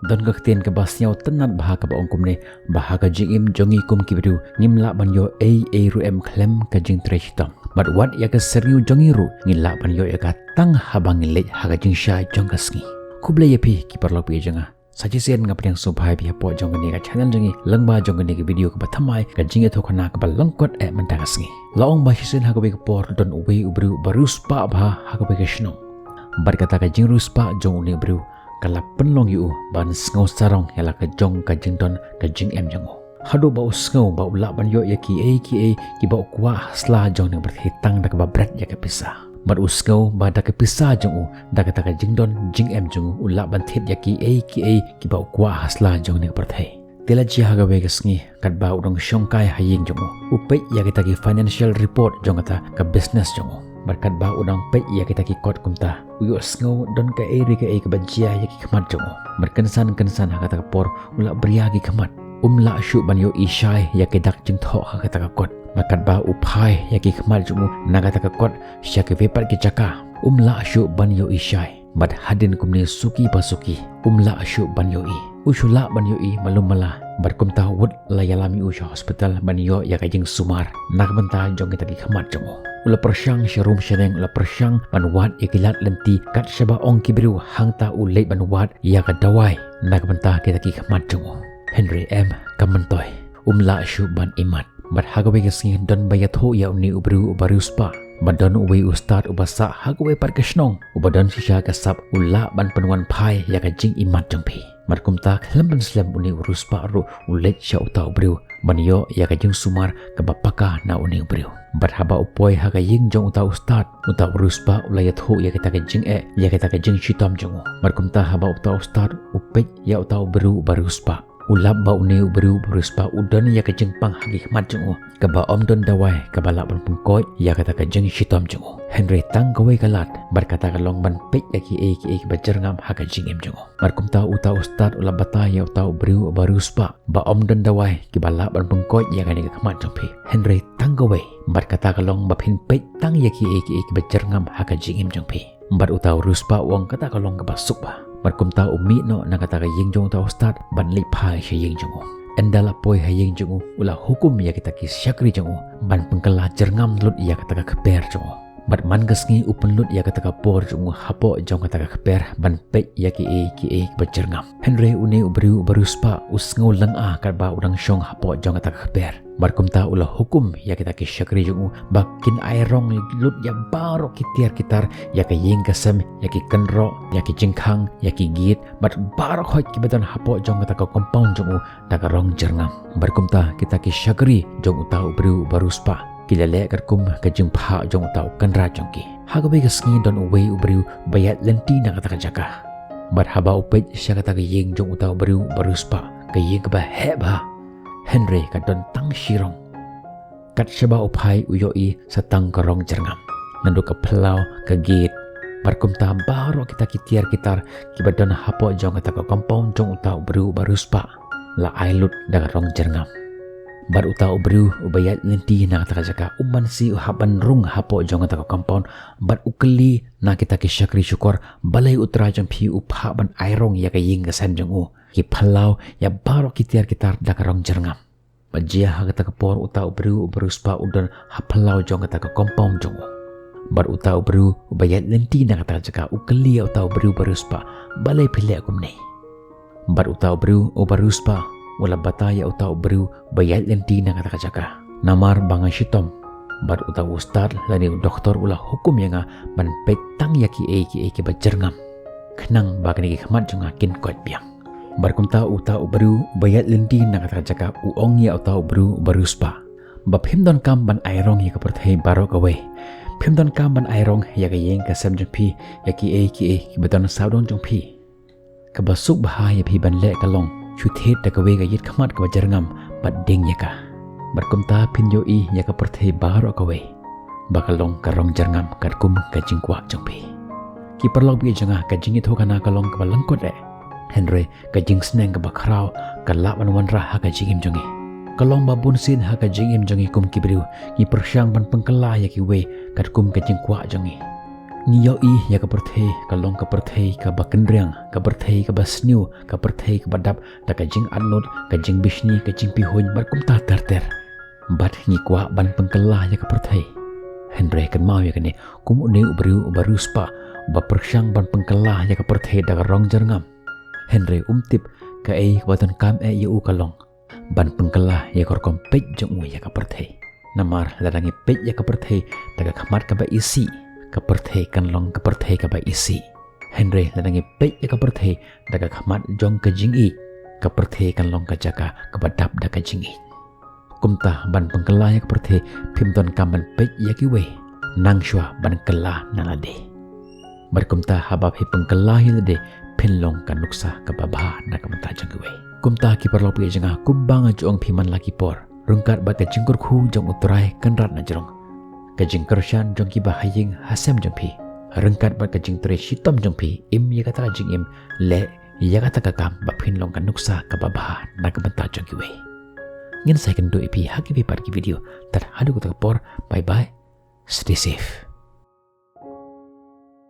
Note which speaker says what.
Speaker 1: don gaktian ke basnyau tenat baha ka baong kumne baha ka jingim jongi kum kibidu ngimla ban yo a ru em klem ka jing trechtam but what ya ka seriu jongi ru ngila ban yo ya ka tang habang le ha ka jing sha jong ka sngi kuble ya pi ki parlo pi janga sajisian ngap yang subhai bi po jong ni ka channel jongi langba jong ni ka video ka bathamai ka jing etho khana ka balangkot e manta ka sngi laong ba hisin ha ka be ka por don uwe ubru barus pa ba ha ka be ka shno bar kata ka jing rus pa jong ni bru kala penlong yu ban ngau sarong yala ka jong ka jing don ka jing em jango hadu bau ngau bau la ban yo ya ki ki bau kwa sla jong ne berhitang da ka babrat ya ka pisa bar usngau ba da ka pisa jong da ka ta ka jing don jing em jong ula ban thet ya ki ki bau kwa sla jong ne berthai tela ji ha ga we ka sngi kat ba udong shongkai haying jong upe ya ka ta ki financial report jong ta ka business jong berkat ba udang pe ya kita ki kot kumta uyo sngo don ka eri ka e ka bajia ya ki khamat jongo berkensan ha kata por ula bria ki khamat umla shu ban yo ishai ya ki dak jing tho ha kata kot berkat ba upai ya ki khamat jongo na kata kot sya ki vepar ki chaka umla shu ban yo ishai bat hadin kumni suki pasuki umla shu ban yo i usula ban yo i malum mala berkumta wud layalami usha hospital ban yo ya ka jing sumar nak benta jong kita ki khamat jongo ula persyang syarum syeneng ula persyang banwat ikilat lenti kat syaba ong kibiru hangta ulai banwat ya ka dawai nak benta kita ki khamat jongo Henry M kamantoy umla syu ban imat bat hagawe kesing don bayatho ya uni ubru ubaruspa badon uwe ustad ubasa hagawe par kesnong ubadon sisha kasap ula ban penuan pai ya ka jing imat jongpi markumta lemban slam uni uruspa ru ulet sya uta ubru banyo ya ka jing sumar ka bapaka na uni ubru berhaba upoi haga ying jong uta ustad uta uruspa ulayat ho ya kita kajing ya kita kajing shitam jongo markumta haba uta ustad upej ya uta beru baruspa ulab ba une beru baruspa udan ya kajing pang hagi mat jongo kaba om don dawai kaba laban pungkoi ya kita kajing shitam jongo Henry tang gawe kalat berkata kalong ban pej ya ki bajarngam haga jing em jongo markumta uta ustad ulab bata ya uta beru baruspa ba om don dawai kaba laban pungkoi ya kani kamat jongpi Henry tang gawe berkata kalong bapin pej tang ya ki bajarngam haga jing em jongpi bar uta ruspa wong kata kalong ka basuk ba berkumta umi no na kata ka ying jong ta ustad ban li phai she ying jongo endala poi haying jongo ula hukum ya kita ki syakri jongo ban pengkala jerngam lut ya kata ka keper jongo bat man gasngi upen lut ya kata ka por jongo hapo jong kata ka keper ban pe ya ki bajerngam Henry une ubru baruspa usngau lang a ka ba udang syong hapo jong kata ka keper berkumta ula hukum ya kita ki syakri jongo bakin airong lut ya baro kitiar kitar ya ka ying kasem ya ki kenro ya ki jingkhang ya ki git bat baro khoi ki beton hapo jong kata ka compound jongo ta ka rong jerngam berkumta kita ki syakri jong uta ubru baruspa kilale karkum ka jing pha jong uta kanra jongki hagabe ka sngi don uwe ubru bayat lenti na kata ka jaka berhaba upej sya kata ka ying jong uta ubru baruspa ka ying ka ba heba Henry kadon tang shirong kat syaba upai uyoi satang korong jerngam nandu ke pelau ke gate barkumta baro kita kitiar kitar kibadon hapo jong kata ke compound jong uta ubru baruspa la ailut daga rong jerngam bar uta ubru ubayat lenti na kata jaka umban si uhaban rung hapo jong kata ke compound bar ukeli na kita ki syakri syukur balai utra jong pi upha ban airong ya ka ying gasan jong ki palau ya baro kitiar kitar daga rong jerngam bajia ha kata kapor uta ubru baruspa udan hapalau jong kata ka compound jong bar uta ubru ubayat lenti na kata jaka ukeli uta ubru baruspa balai pile akumne bar uta ubru baruspa wala bataya uta ubru bayat lenti na kata jaka namar banga shitom bar uta ustad lani doktor ula hukum yang ban petang ya ki bajerngam kenang bagani ki khamat jong akin kot biang berkumta uta ubru bayat lenti na kata jaka uong ya uta ubru baruspa bapim don kam ban airong ya kaperthai baro kawe pim don kam ban airong ya ka yeng ka sam jpi ya ki beton saudong jong pi ka basuk bahaya pi ban le kalong chuthet da kawe ga yit khamat ka bajarngam bat ding ya ka berkumta pin yo i ya kaperthai baro kawe bakalong karong jarngam karkum ka jingkwa jong pi ki perlok bi janga ka jingi thokana kalong ka balangkot Henry ka jing sneng ka bakrao ka laban wanra ha ka jingim jongi kalong babun sin ha ka jingim jongi kum kibriu ki persyang ban pengkela ya ki we kat kum ka jing kwa jongi ngiyoi ya ka perthei ka long ka perthei ka bakendriang ka perthei ka basniu ka perthei ka badap ta ka jing anut ka jing bishni ka jing pihun bar kum ta ter bat ngi kwa ban pengkelah ya ka perthei Henry kan mau ya kene kum ne ubaru spa ba persyang ban pengkelah ya ka perthei da ka rong jerngam Henry umtip ka baton kam yu kalong ban pengkelah ya kor kompet jong ya ka perthei namar ladangi pet ya ka perthei ta ka khamat ka ba isi ka perthei kan long ka perthei ka ba isi Henry ladangi pet ya ka perthei da ka khamat jong ka jingi ka perthei kan long ka jaka ka badap da ka jingi kumta ban pengkelah ya ka perthei pimton kaman pet ya ki we nang shwa ban kelah nalade berkumta habab hi pengkelah ya de pinlong kan nuksa ka babha na ka mata jang we kumta ki perlo pi janga kumbang jong phiman laki por rungkat ba ka jingkur khu jong uturai kan rat na jong ka jingkur shan jong ki bahaying hasem jong phi rungkat ba ka jing tre shitom jong phi im ya kata jing im le ya kata ka kam ba pinlong kan nuksa ka babha na ka mata jang we ngin sai kan do ipi haki pi par ki video tar hadu ko por bye bye stay safe